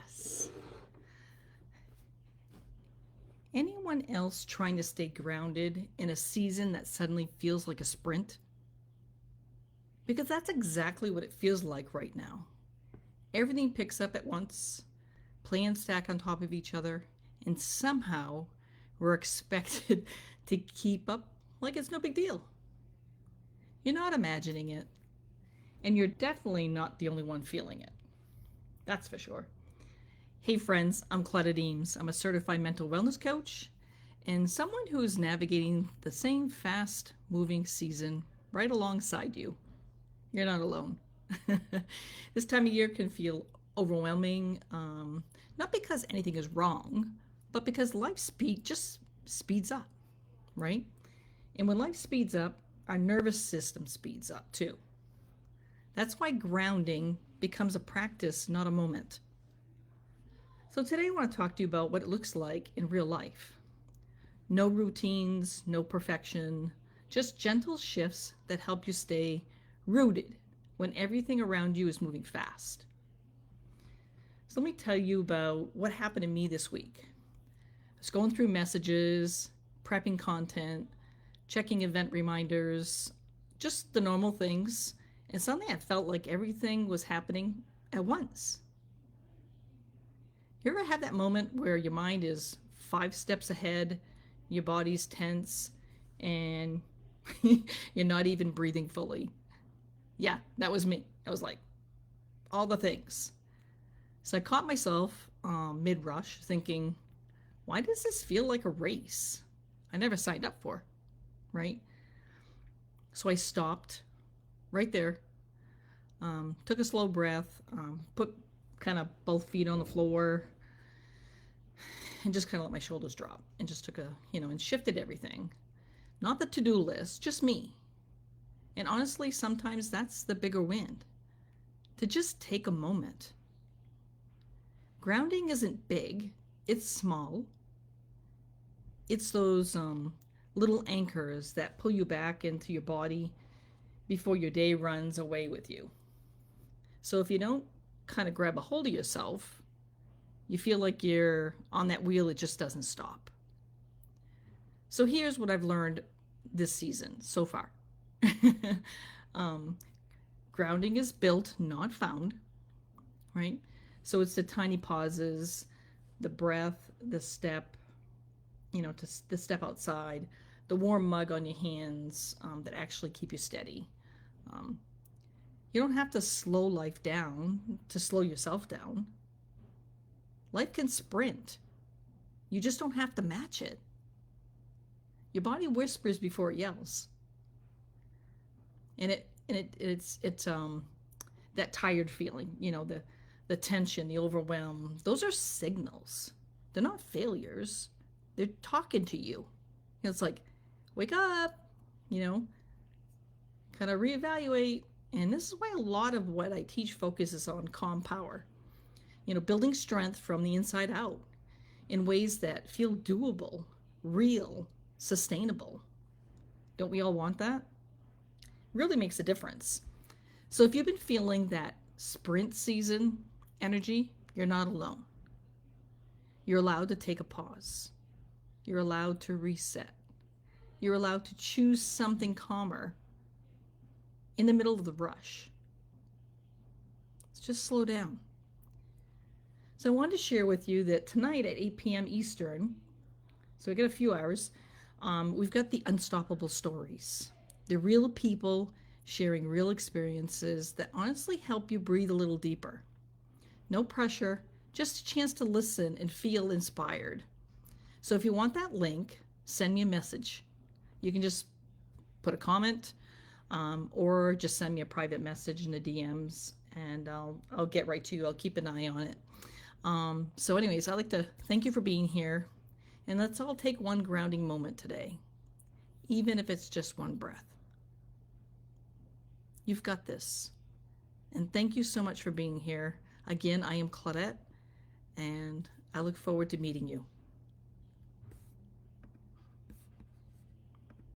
Yes. Anyone else trying to stay grounded in a season that suddenly feels like a sprint? Because that's exactly what it feels like right now. Everything picks up at once, plans stack on top of each other, and somehow we're expected to keep up like it's no big deal. You're not imagining it, and you're definitely not the only one feeling it. That's for sure. Hey, friends, I'm Claudette Eames. I'm a certified mental wellness coach and someone who's navigating the same fast moving season right alongside you. You're not alone. This time of year can feel overwhelming, not because anything is wrong, but because life speed just speeds up, right? And when life speeds up, our nervous system speeds up too. That's why grounding becomes a practice, not a moment. So today I want to talk to you about what it looks like in real life. No routines, no perfection, just gentle shifts that help you stay rooted when everything around you is moving fast. So let me tell you about what happened to me this week. I was going through messages, prepping content, checking event reminders, just the normal things, and suddenly I felt like everything was happening at once. You ever have that moment where your mind is 5 steps ahead, your body's tense, and you're not even breathing fully? Yeah, that was me. I was like, all the things. So I caught myself mid rush thinking, why does this feel like a race I never signed up for? Right? So I stopped right there, took a slow breath, put kind of both feet on the floor, and just kind of let my shoulders drop and just took and shifted everything. Not the to do list, just me. And honestly, sometimes that's the bigger win, to just take a moment. Grounding isn't big, it's small. It's those little anchors that pull you back into your body before your day runs away with you. So if you don't kind of grab a hold of yourself, you feel like you're on that wheel, it just doesn't stop. So here's what I've learned this season so far. um, Grounding is built, not found, right? So it's the tiny pauses, the breath, the step, to the step outside, the warm mug on your hands that actually keep you steady. Um, you don't have to slow life down to slow yourself down. Life can sprint. You just don't have to match it. Your body whispers before it yells, and it's that tired feeling, the tension, the overwhelm. Those are signals. They're not failures. They're talking to you. It's like, wake up, you know, kind of reevaluate. And this is why a lot of what I teach focuses on calm power, building strength from the inside out in ways that feel doable, real, sustainable. Don't we all want that? Really makes a difference. So if you've been feeling that sprint season energy, you're not alone. You're allowed to take a pause. You're allowed to reset. You're allowed to choose something calmer in the middle of the rush. Let's just slow down. So I wanted to share with you that tonight at 8 p.m. Eastern, so we got a few hours, we've got the Unstoppable Stories. They're real people sharing real experiences that honestly help you breathe a little deeper. No pressure, just a chance to listen and feel inspired. So if you want that link, send me a message. You can just put a comment or just send me a private message in the DMs and I'll get right to you. I'll keep an eye on it. So anyways, I'd like to thank you for being here, and let's all take one grounding moment today, even if it's just one breath. You've got this. And thank you so much for being here. Again, I am Claudette, and I look forward to meeting you.